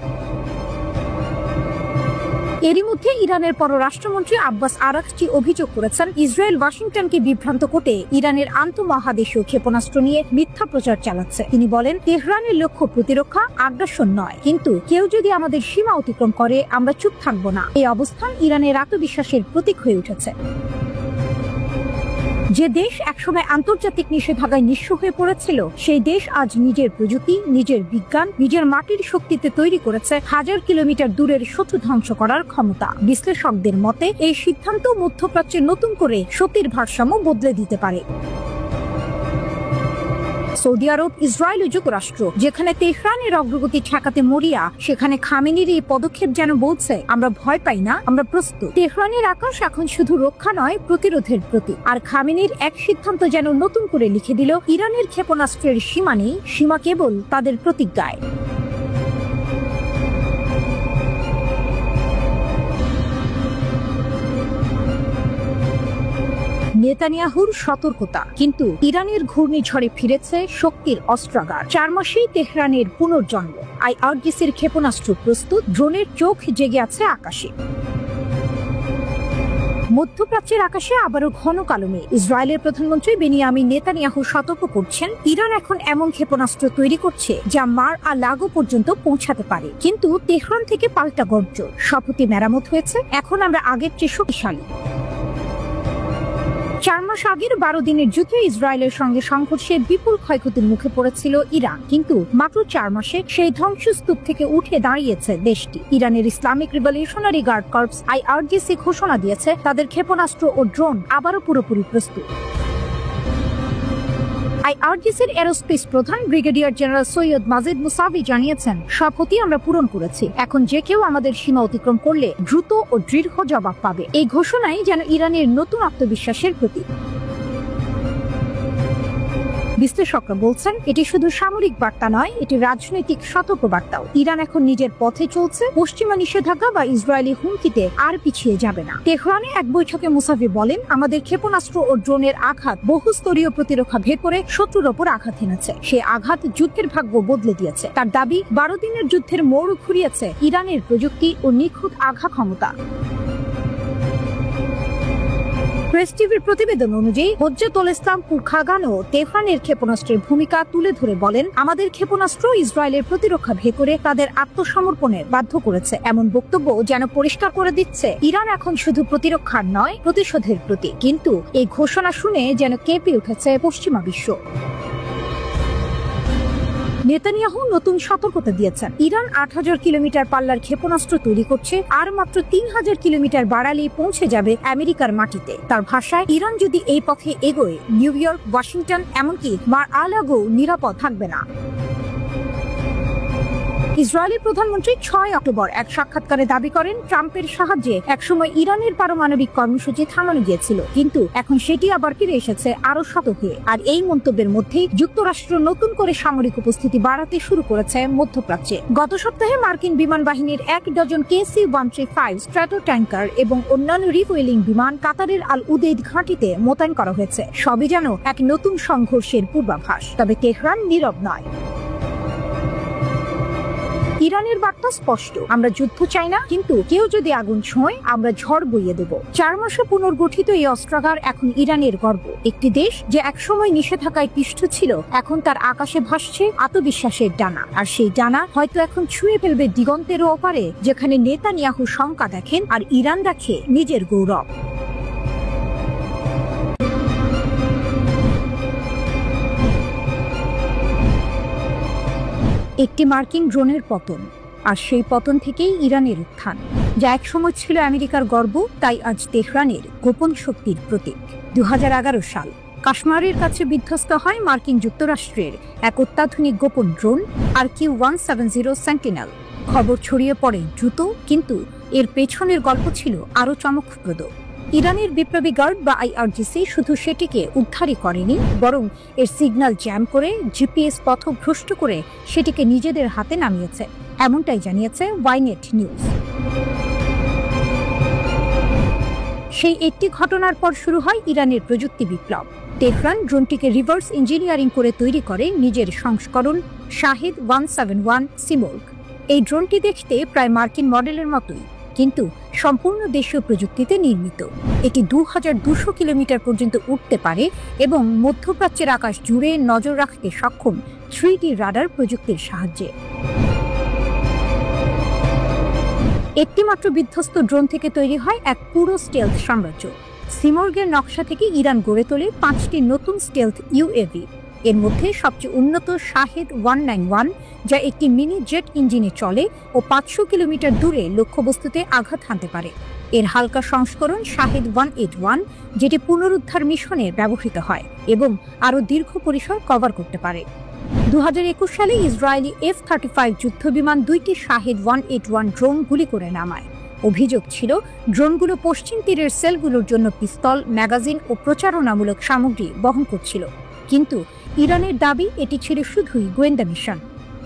এরই মধ্যে ইরানের পররাষ্ট্রমন্ত্রী আব্বাস আরাকচি অভিযোগ করেছেন, ইসরায়েল ওয়াশিংটনকে বিভ্রান্ত করতে ইরানের আন্তঃমহাদেশীয় ক্ষেপণাস্ত্র নিয়ে মিথ্যা প্রচার চালাচ্ছে। তিনি বলেন, তেহরানের লক্ষ্য প্রতিরক্ষা, আগ্রাসন নয়, কিন্তু কেউ যদি আমাদের সীমা অতিক্রম করে আমরা চুপ থাকবো না। এই অবস্থান ইরানের আত্মবিশ্বাসের প্রতীক হয়ে উঠেছে। যে দেশ একসময় আন্তর্জাতিক নিষেধাজ্ঞায় নিঃস্ব হয়ে পড়েছিল, সেই দেশ আজ নিজের প্রযুক্তি, নিজের বিজ্ঞান, নিজের মাটির শক্তিতে তৈরি করেছে হাজার কিলোমিটার দূরের শত্রু ধ্বংস করার ক্ষমতা। বিশ্লেষকদের মতে এই সিদ্ধান্ত মধ্যপ্রাচ্যে নতুন করে শক্তির ভারসাম্য বদলে দিতে পারে। সৌদি আরব, ইসরায়েল ও যুক্তরাষ্ট্র যেখানে তেহরানের অগ্রগতি ঠেকাতে মরিয়া, সেখানে খামেনির এই পদক্ষেপ যেন বলছে, আমরা ভয় পাই না, আমরা প্রস্তুত। তেহরানের আকাশ এখন শুধু রক্ষা নয়, প্রতিরোধের প্রতীক। আর খামেনির এক সিদ্ধান্ত যেন নতুন করে লিখে দিল, ইরানের ক্ষেপণাস্ত্রের সীমা নেই, সীমা কেবল তাদের প্রতিজ্ঞায়। নেতানিয়াহুর সতর্কতা, কিন্তু ইরানের ঘূর্ণিঝড়ে ফিরেছে শক্তির অস্ত্রাগার। 4 মাসেই তেহরানের পুনর্জন্ম। আইআরজিসির ক্ষেপণাস্ত্র প্রস্তুত, ড্রোনের চোখ জেগে আছে আকাশে। মধ্যপ্রাচ্যের আকাশে আবারও ঘন কালো মেঘ। ইসরায়েলের প্রধানমন্ত্রী বেনিয়ামিন নেতানিয়াহু সতর্ক করছেন, ইরান এখন এমন ক্ষেপণাস্ত্র তৈরি করছে যা মার আ লাগো পর্যন্ত পৌঁছাতে পারে। কিন্তু তেহরান থেকে পাল্টা গর্জন, শপথে মেরামত হয়েছে, এখন আমরা আগের চেয়ে শক্তিশালী। 4 মাস আগের 12 দিনের যুদ্ধে ইসরায়েলের সঙ্গে সংঘর্ষে বিপুল ক্ষয়ক্ষতির মুখে পড়েছিল ইরান, কিন্তু মাত্র 4 মাসে সেই ধ্বংসস্তূপ থেকে উঠে দাঁড়িয়েছে দেশটি। ইরানের Islamic Revolutionary Guard Corps IRGC ঘোষণা দিয়েছে, তাদের ক্ষেপণাস্ত্র ও ড্রোন আবারও পুরোপুরি প্রস্তুত। আইআরজিসির এরোস্পেস প্রধান brigadier general Seyed Majid Mousavi জানিয়েছেন, শপথই আমরা পূরণ করেছি, এখন যে কেউ আমাদের সীমা অতিক্রম করলে দ্রুত ও দৃঢ় জবাব পাবে। এই ঘোষণাই যেন ইরানের নতুন আত্মবিশ্বাসের প্রতীক। বিশ্লেষকরা বলছেন, এটি শুধু সামরিক বার্তা নয়, এটি রাজনৈতিক সতর্কবার্তাও। ইরান এখন নিজের পথে চলছে, পশ্চিমা নিষেধাজ্ঞা বা ইসরায়েলি হুমকিতে আর পিছিয়ে যাবে না। তেহরানে এক বৈঠকে মুসাভি বলেন, আমাদের ক্ষেপণাস্ত্র ও ড্রোনের আঘাত বহুস্তরীয় প্রতিরক্ষা ভেদ করে শত্রুর ওপর আঘাত এনেছে। সে আঘাত যুদ্ধের ভাগ্য বদলে দিয়েছে। তার দাবি, 12 দিনের যুদ্ধের মোড় ঘুরিয়েছে ইরানের প্রযুক্তি ও নিখুঁত আঘাত ক্ষমতা। প্রেস টিভির প্রতিবেদন অনুযায়ী হজ্জাতুল ইসলামপুর খাগানও তেহরানের ক্ষেপণাস্ত্রের ভূমিকা তুলে ধরে বলেন, আমাদের ক্ষেপণাস্ত্র ইসরায়েলের প্রতিরক্ষা ভেদ করে তাদের আত্মসমর্পণের বাধ্য করেছে। এমন বক্তব্য যেন পরিষ্কার করে দিচ্ছে, ইরান এখন শুধু প্রতিরক্ষার নয়, প্রতিশোধের প্রতীক। কিন্তু এই ঘোষণা শুনে যেন কেঁপে উঠেছে পশ্চিমা বিশ্ব। নেতানিয়াহু নতুন সতর্কতা দিয়েছেন, ইরান ৮,০০০ কিলোমিটার পাল্লার ক্ষেপণাস্ত্র তৈরি করছে, আর মাত্র ৩,০০০ কিলোমিটার বাড়ালেই পৌঁছে যাবে আমেরিকার মাটিতে। তার ভাষায়, ইরান যদি এই পথে এগোয়, নিউ ইয়র্ক, ওয়াশিংটন, এমনকি মার-আ-লাগো নিরাপদ থাকবে না। ইসরায়েলের প্রধানমন্ত্রী ৬ অক্টোবর এক সাক্ষাৎকারে দাবি করেন, ট্রাম্পের সাহায্যে একসময় ইরানের পারমাণবিক কর্মসূচি থামানো গিয়েছিল, কিন্তু এখন সেটি আবার ফিরে এসেছে আরো শত হয়ে। আর এই মন্তব্যের মধ্যেই যুক্তরাষ্ট্র নতুন করে সামরিক উপস্থিতি বাড়াতে শুরু করেছে মধ্যপ্রাচ্যে। গত সপ্তাহে মার্কিন বিমান বাহিনীর ১ ডজন KC-135 স্ট্র্যাটো ট্যাঙ্কার এবং অন্যান্য রিফুয়েলিং বিমান কাতারের আল উদেইদ ঘাঁটিতে মোতায়েন করা হয়েছে। সবই যেন এক নতুন সংঘর্ষের পূর্বাভাস। তবে তেহরান নীরব নয়। ইরানের বার্তা স্পষ্ট, আমরা যুদ্ধ চাই না, কিন্তু কেউ যদি আগুন ছোঁয় আমরা ঝড় বইয়ে দেব। ৪ মাসে পুনর্গঠিত এই অস্ত্রাগার এখন ইরানের গর্ব। একটি দেশ যে একসময় নিষেধাজ্ঞায় পিষ্ট ছিল, এখন তার আকাশে ভাসছে আত্মবিশ্বাসের ডানা। আর সেই ডানা হয়তো এখন ছুঁয়ে ফেলবে দিগন্তেরও ওপারে, যেখানে নেতানিয়াহু শঙ্কা দেখেন আর ইরান দেখে নিজের গৌরব। একটি মার্কিন ড্রোনের পতন, আর সেই পতন থেকেই ইরানের উত্থান। যা একসময় ছিল আমেরিকার গর্ব, তাই আজ তেহরানের গোপন শক্তির প্রতীক। ২০১১ সাল কাশ্মীরের কাছে বিধ্বস্ত হয় মার্কিন যুক্তরাষ্ট্রের এক অত্যাধুনিক গোপন ড্রোন RQ-170 সেন্টিনেল। খবর ছড়িয়ে পড়ে দ্রুত, কিন্তু এর পেছনের গল্প ছিল আরও চমকপ্রদ। ইরানের বিপ্লবী গার্ড বা IRGC শুধু সেটিকে উদ্ধারই করেনি, বরং এর সিগন্যাল জ্যাম করে, GPS পথভ্রষ্ট করে সেটিকে নিজেদের হাতে নামিয়েছে। এমনটাই জানিয়েছে ওয়াইনেট নিউজ। সেই একটি ঘটনার পর শুরু হয় ইরানের প্রযুক্তি বিপ্লব। তেহরান ড্রোনটিকে রিভার্স ইঞ্জিনিয়ারিং করে তৈরি করে নিজের সংস্করণ শাহেদ 171 সিমোর্গ। এই ড্রোনটি দেখতে প্রায় মার্কিন মডেলের মতোই, কিন্তু সম্পূর্ণ দেশীয় প্রযুক্তিতে নির্মিত। এটি ২,২০০ কিলোমিটার পর্যন্ত উঠতে পারে এবং মধ্যপ্রাচ্যের আকাশ জুড়ে নজর রাখতে সক্ষম 3D রাডার প্রযুক্তির সাহায্যে। একটি মাত্র বিধ্বস্ত ড্রোন থেকে তৈরি হয় এক পুরো স্টেলথ সাম্রাজ্য। সিমোর্গের নকশা থেকে ইরান গড়ে তোলে ৫টি নতুন স্টেলথ UAV। এর মধ্যে সবচেয়ে উন্নত শাহেদ 191, যা একটি মিনি জেট ইঞ্জিনে চলে ও ৫০০ কিলোমিটার দূরে লক্ষ্যবস্তুতে আঘাত হানতে পারে। এর হালকা সংস্করণ শাহেদ 181, যেটি পুনরুদ্ধার মিশনে ব্যবহৃত হয় এবং আরও দীর্ঘ পরিসর কভার করতে পারে। ২০২১ সালে ইসরায়েলি F-35 যুদ্ধবিমান ২টি শাহেদ 181 ড্রোন গুলি করে নামায়। অভিযোগ ছিল, ড্রোনগুলো পশ্চিম তীরের সেলগুলোর জন্য পিস্তল, ম্যাগাজিন ও প্রচারণামূলক সামগ্রী বহন করছিল। কিন্তু ইরানের দাবি এটি ছিল শুধুই গোয়েন্দা মিশন।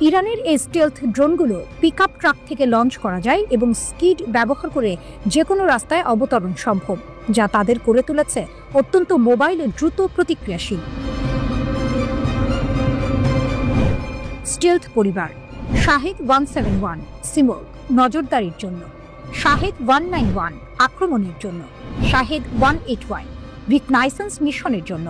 ইরানের এই স্টেলথ ড্রোনগুলো পিকআপ ট্রাক থেকে লঞ্চ করা যায় এবং স্কিড ব্যবহার করে যে কোনো রাস্তায় অবতরণ সম্ভব, যা তাদের করে তুলেছে অত্যন্ত মোবাইল ও দ্রুত প্রতিক্রিয়াশীল। স্টেলথ পরিবার: শাহেদ 171 সিমোর্গ নজরদারির জন্য, শাহেদ 191 আক্রমণের জন্য, শাহেদ 181 রিকনাইসেন্স মিশনের জন্য,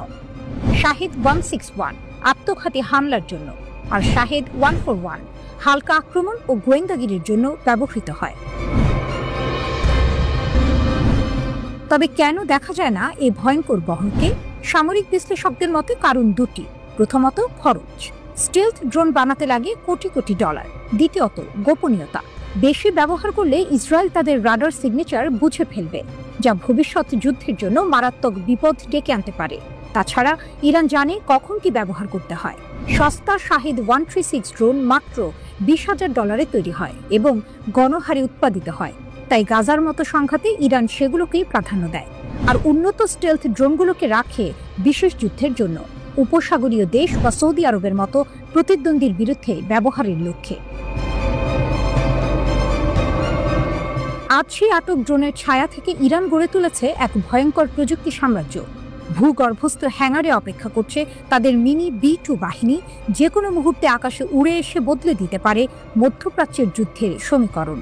শাহেদ 161 আত্মঘাতী হামলার জন্য, আর শাহেদ 141 হালকা আক্রমণ ও গোয়েন্দাগিরির জন্য ব্যবহৃত হয়। তবে কেন দেখা যায় না এই ভয়ঙ্কর বহরকে? সামরিক বিশ্লেষকদের মতে কারণ দুটি। প্রথমত, খরচ। স্টেলথ ড্রোন বানাতে লাগে কোটি কোটি ডলার। দ্বিতীয়ত, গোপনীয়তা। বেশি ব্যবহার করলে ইসরায়েল তাদের রাডার সিগনেচার বুঝে ফেলবে, যা ভবিষ্যৎ যুদ্ধের জন্য মারাত্মক বিপদ ডেকে আনতে পারে। তাছাড়া ইরান জানে কখন কি ব্যবহার করতে হয়। সস্তা শাহেদ 136 ড্রোন মাত্র $20,000 তৈরি হয় এবং গণহারে উৎপাদিত হয়। তাই গাজার মতো সংঘাতে ইরান সেগুলোকেই প্রাধান্য দেয়, আর উন্নত স্টেলথ ড্রোনগুলোকে রাখে বিশেষ যুদ্ধের জন্য, উপসাগরীয় দেশ বা সৌদি আরবের মতো প্রতিদ্বন্দ্বীর বিরুদ্ধে ব্যবহারের লক্ষ্যে। আজ সেই আটক ড্রোনের ছায়া থেকে ইরান গড়ে তুলেছে এক ভয়ঙ্কর প্রযুক্তি সাম্রাজ্য। ভূগর্ভস্থ হ্যাঙ্গারে অপেক্ষা করছে তাদের মিনি B-2 বাহিনী, যে কোনো মুহূর্তে আকাশে উড়ে এসে বদলে দিতে পারে মধ্যপ্রাচ্যের যুদ্ধের সমীকরণ।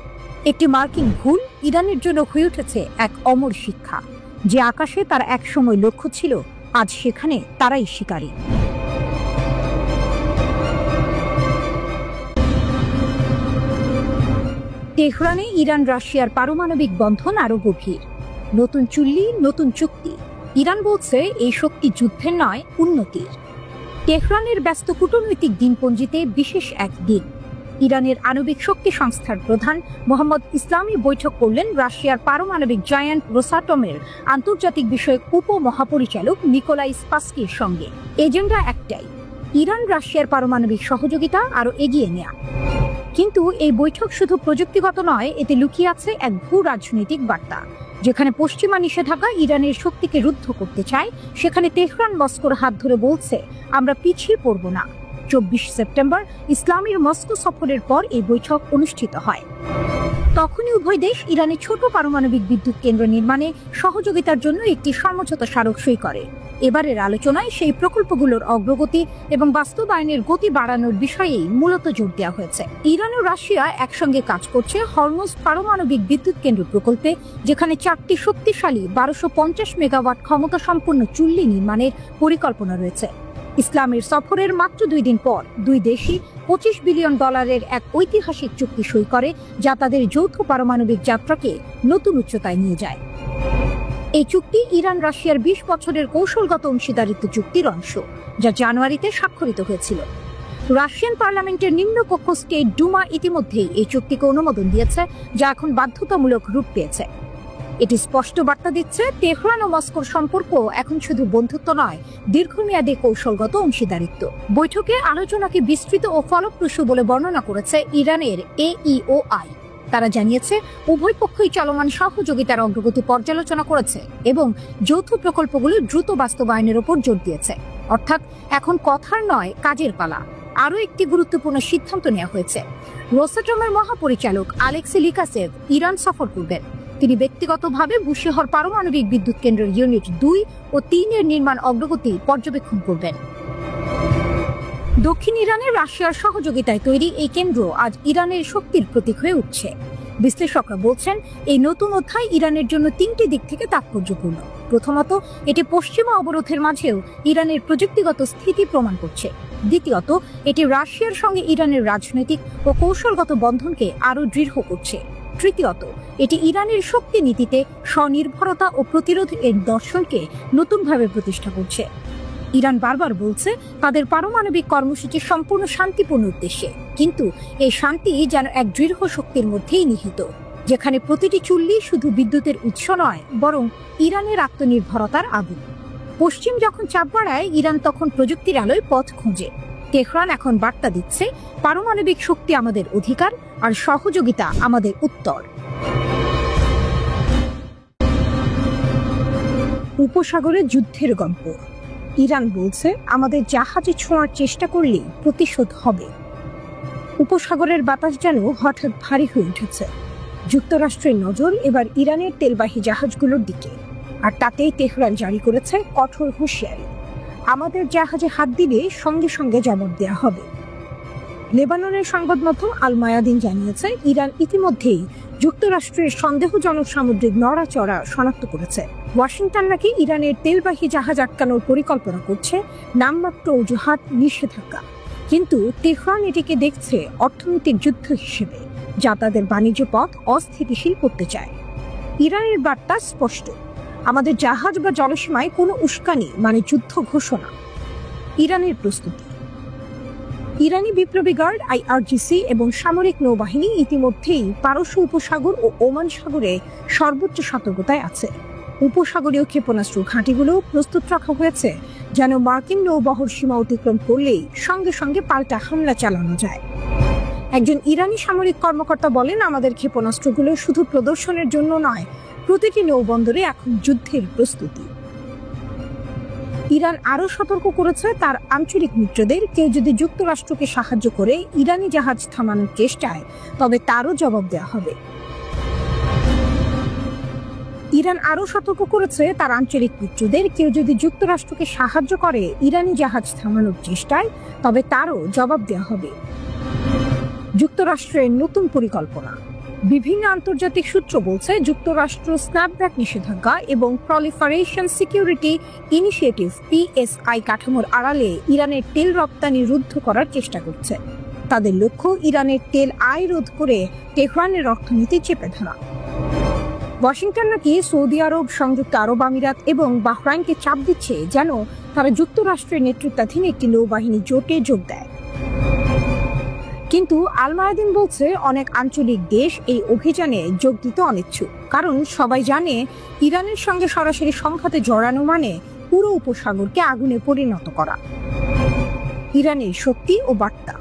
একটি মার্কিন ভুল ইরানের জন্য হয়ে উঠেছে এক অমর শিক্ষা। যে আকাশে তারা একসময় লক্ষ্য ছিল, আজ সেখানে তারাই শিকারী। তেহরানে ইরান রাশিয়ার পারমাণবিক বন্ধন আরো গভীর। নতুন চুল্লি, নতুন চুক্তি। ইরান বলছে এই শক্তি যুদ্ধের নয়, উন্নতির। তেহরানের ব্যস্ত কূটনৈতিক দিনপঞ্জিতে বিশেষ এক দিন। ইরানের আণবিক শক্তি সংস্থার প্রধান মোহাম্মদ ইসলামী বৈঠক করলেন রাশিয়ার পারমাণবিক জায়ান্ট রোসাটমের আন্তর্জাতিক বিষয়ক উপমহাপরিচালক নিকোলাই স্পাসকির সঙ্গে। এজেন্ডা একটাই, ইরান রাশিয়ার পারমাণবিক সহযোগিতা আরও এগিয়ে নেয়া। কিন্তু এই বৈঠক শুধু প্রযুক্তিগত নয়, এতে লুকিয়ে আছে এক ভূ রাজনৈতিক বার্তা। যেখানে পশ্চিমা নিষেধাজ্ঞা ইরানের শক্তিকে রুদ্ধ করতে চায়, সেখানে তেহরান মস্কোর হাত ধরে বলছে আমরা পিছিয়ে পড়ব না। 24 সেপ্টেম্বর ইসলামীর মস্কো সফরের পর এই বৈঠক অনুষ্ঠিত হয়। তখনই উভয় দেশ ইরানের ছোট পারমাণবিক বিদ্যুৎ কেন্দ্র নির্মাণে সহযোগিতার জন্য একটি সমঝোতা স্মারক সই করে। এবারের আলোচনায় সেই প্রকল্পগুলোর অগ্রগতি এবং বাস্তবায়নের গতি বাড়ানোর বিষয়েই মূলত জোর দেওয়া হয়েছে। ইরান ও রাশিয়া একসঙ্গে কাজ করছে হরমুজ পারমাণবিক বিদ্যুৎ কেন্দ্র প্রকল্পে, যেখানে 4টি শক্তিশালী 1250 মেগাওয়াট ক্ষমতা সম্পন্ন চুল্লি নির্মাণের পরিকল্পনা রয়েছে। ইসলামের সফরের মাত্র 2 দিন পর দুই দেশই $25 বিলিয়ন এক ঐতিহাসিক চুক্তি সই করে, যা তাদের যৌথ পারমাণবিক যাত্রাকে নতুন উচ্চতায় নিয়ে যায়। এই চুক্তি ইরান রাশিয়ার 20 বছরের কৌশলগত অংশীদারিত্ব চুক্তির অংশ, যা জানুয়ারিতে স্বাক্ষরিত হয়েছিল। রাশিয়ান পার্লামেন্টের নিম্নকক্ষ স্টেট ডুমা ইতিমধ্যেই এই চুক্তিকে অনুমোদন দিয়েছে, যা এখন বাধ্যতামূলক রূপ পেয়েছে। এটি স্পষ্ট বার্তা দিচ্ছে তেহরান ও মস্কোর সম্পর্ক এখন শুধু বন্ধুত্ব নয়, দীর্ঘমেয়াদী কৌশলগত অংশীদারিত্ব। বৈঠকে আলোচনাকে বিস্তৃত ও ফলপ্রসূ বলে বর্ণনা করেছে ইরানের AEOI। তারা জানিয়েছে উভয় পক্ষই চলমান সহযোগিতার অগ্রগতি পর্যালোচনা করেছে এবং যৌথ প্রকল্পগুলো দ্রুত বাস্তবায়নের উপর জোর দিয়েছে। অর্থাৎ এখন কথার নয়, কাজের পালা। আরও একটি গুরুত্বপূর্ণ সিদ্ধান্ত নেওয়া হয়েছে। রোসাটমের মহাপরিচালক আলেক্সি লিকাসেভ ইরান সফর করবেন। তিনি ব্যক্তিগতভাবে বুশেহর পারমাণবিক বিদ্যুৎ কেন্দ্রের ইউনিট 2 ও 3 এর নির্মাণ অগ্রগতি পর্যবেক্ষণ করবেন। দক্ষিণ ইরানে রাশিয়ার সহযোগিতায় তৈরি এই কেন্দ্র আজ ইরানের শক্তির প্রতীক হয়ে উঠছে। বিশ্লেষকরা বলছেন এই নতুন অধ্যায় ইরানের জন্য 3টি দিক থেকে তাৎপর্যপূর্ণ। প্রথমত, এটি পশ্চিমা অবরোধের মাঝেও ইরানের প্রযুক্তিগত স্থিতি প্রমাণ করছে। দ্বিতীয়ত, এটি রাশিয়ার সঙ্গে ইরানের রাজনৈতিক ও কৌশলগত বন্ধনকে আরও দৃঢ় করছে। তৃতীয়ত, এটি ইরানের শক্তি নীতিতে স্বনির্ভরতা ও প্রতিরোধ এর দর্শনকে নতুনভাবে প্রতিষ্ঠা করছে। ইরান বারবার বলছে তাদের পারমাণবিক কর্মসূচি সম্পূর্ণ শান্তিপূর্ণ উদ্দেশ্যে, কিন্তু এই শান্তি যেন এক দৃঢ় শক্তির মধ্যেই নিহিত, যেখানে প্রতিটি চুল্লি শুধু বিদ্যুতের উৎস নয়, বরং ইরানের আত্মনির্ভরতার আগুন। পশ্চিম যখন চাপ বাড়ায়, ইরান তখন প্রযুক্তির আলোয় পথ খোঁজে। তেহরান এখন বার্তা দিচ্ছে পারমাণবিক শক্তি আমাদের অধিকার আর সহযোগিতা আমাদের উত্তর। উপসাগরে যুদ্ধের গল্প। ইরান বলছে আমাদের জাহাজে ছোঁয়ার চেষ্টা করলেই প্রতিশোধ হবে। উপসাগরের বাতাস যেন হঠাৎ ভারী হয়ে উঠেছে। যুক্তরাষ্ট্রের নজর এবার ইরানের তেলবাহী জাহাজগুলোর দিকে, আর তাতেই তেহরান জারি করেছে কঠোর হুঁশিয়ারি। আমাদের জাহাজে হাত দিলে সঙ্গে সঙ্গে জবাব দেওয়া হবে। লেবাননের সংবাদ মাধ্যম আল মায়াদিন জানিয়েছে ইরান ইতিমধ্যেই যুক্তরাষ্ট্রের সন্দেহজনক সামুদ্রিক নড়াচড়া শনাক্ত করেছে। ওয়াশিংটন নাকি ইরানের তেলবাহী জাহাজ আটকানোর পরিকল্পনা করছে, নামমাত্র অজুহাত নিষেধাজ্ঞা। কিন্তু তেহরান এটিকে দেখছে অর্থনৈতিক যুদ্ধ হিসেবে, যা তাদের বাণিজ্য পথ অস্থিতিশীল করতে চায়। ইরানের বার্তা স্পষ্ট, আমাদের জাহাজ বা জলসীমায় কোনো উস্কানি মানে যুদ্ধ ঘোষণা। ইরানের প্রস্তুতি। ইরানি বিপ্লবী গার্ড IRGC এবং সামরিক নৌবাহিনী ইতিমধ্যেই পারস্য উপসাগর ও ওমান সাগরে সর্বোচ্চ সতর্কতায় আছে। উপসাগরীয় ক্ষেপণাস্ত্র ঘাঁটিগুলো প্রস্তুত রাখা হয়েছে, যেন মার্কিন নৌবহর সীমা অতিক্রম করলেই সঙ্গে সঙ্গে পাল্টা হামলা চালানো যায়। একজন ইরানি সামরিক কর্মকর্তা বলেন, আমাদের ক্ষেপণাস্ত্রগুলো শুধু প্রদর্শনের জন্য নয়, প্রতিটি নৌবন্দরে এখন যুদ্ধের প্রস্তুতি। ইরান আরও সতর্ক করেছে তার আঞ্চলিক মিত্রদের, কেউ যদি যুক্তরাষ্ট্রকে সাহায্য করে ইরানি জাহাজ থামানোর চেষ্টায়, তবে তারও জবাব দেওয়া হবে। ইরান আরও সতর্ক করেছে তার আঞ্চলিক মিত্রদের, কেউ যদি যুক্তরাষ্ট্রকে সাহায্য করে ইরানি জাহাজ থামানোর চেষ্টায়, তবে তারও জবাব দেওয়া হবে। যুক্তরাষ্ট্রের নতুন পরিকল্পনা। বিভিন্ন আন্তর্জাতিক সূত্র বলছে যুক্তরাষ্ট্র স্ন্যাপব্যাক নিষেধাজ্ঞা এবং প্রলিফারেশন সিকিউরিটি ইনিশিয়েটিভ PSI কাঠামোর আড়ালে ইরানের তেল রপ্তানি রুদ্ধ করার চেষ্টা করছে। তাদের লক্ষ্য ইরানের তেল আয় রোধ করে তেহরানের অর্থনীতি চেপে ধরা। ওয়াশিংটন নাকি সৌদি আরব, সংযুক্ত আরব আমিরাত এবং বাহরাইনকে চাপ দিচ্ছে যেন তারা যুক্তরাষ্ট্রের নেতৃত্বাধীন একটি নৌবাহিনী জোটে যোগ দেয়। কিন্তু আল মায়াদিন বলছে অনেক আঞ্চলিক দেশ এই অভিযানে যোগ দিতে অনিচ্ছুক, কারণ সবাই জানে ইরানের সঙ্গে সরাসরি সংঘাতে জড়ানো মানে পুরো উপসাগরকে আগুনে পরিণত করা। ইরানের শক্তি ও বার্তা।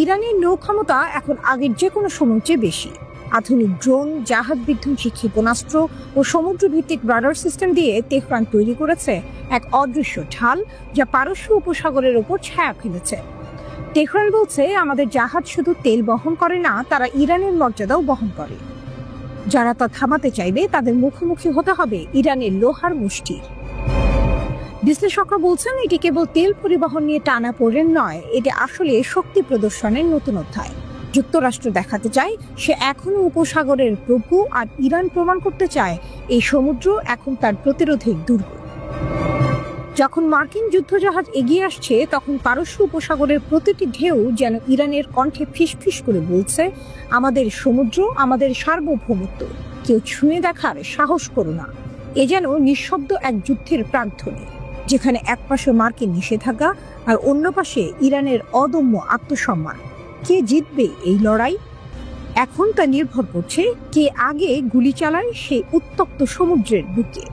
ইরানের নৌ ক্ষমতা এখন আগের যে কোনো সময়ের চেয়ে বেশি। আধুনিক ড্রোন, জাহাজ বিধ্বংসী ক্ষেপণাস্ত্র ও সমুদ্র ভিত্তিক রাডার সিস্টেম দিয়ে তেহরান তৈরি করেছে এক অদৃশ্য ঢাল, যা পারস্য উপসাগরের ওপর ছায়া ফেলেছে। তেহরান বলছে আমাদের জাহাজ শুধু তেল বহন করে না, তারা ইরানের মর্যাদাও বহন করে। যারা তা থামাতে চাইবে তাদের মুখোমুখি হতে হবে ইরানের লোহার মুষ্টির। বিশ্লেষকরা বলছেন এটি কেবল তেল পরিবহন নিয়ে টানাপোড়েন নয়, এটি আসলে শক্তি প্রদর্শনের নতুন অধ্যায়। যুক্তরাষ্ট্র দেখাতে চায় সে এখনো উপসাগরের প্রভু, আর ইরান প্রমাণ করতে চায় এই সমুদ্র এখন তার প্রতিরোধের দুর্গ। যখন মার্কিন যুদ্ধজাহাজ এগিয়ে আসছে, তখন পারস্য উপসাগরের প্রতিটি ঢেউ যেন ইরানের কণ্ঠে ফিসফিস করে বলছে, আমাদের সমুদ্র, আমাদের সার্বভৌমত্ব, কেউ ছুঁয়ে দেখার সাহস করো না। এ যেন নিঃশব্দ এক যুদ্ধের প্রান্তরে, যেখানে এক পাশে মার্কিন নিষেধাজ্ঞা আর অন্য পাশে ইরানের অদম্য আত্মসম্মান। কে জিতবে এই লড়াই? এখন তা নির্ভর করছে কে আগে গুলি চালায় সেই উত্তপ্ত সমুদ্রের বুকে।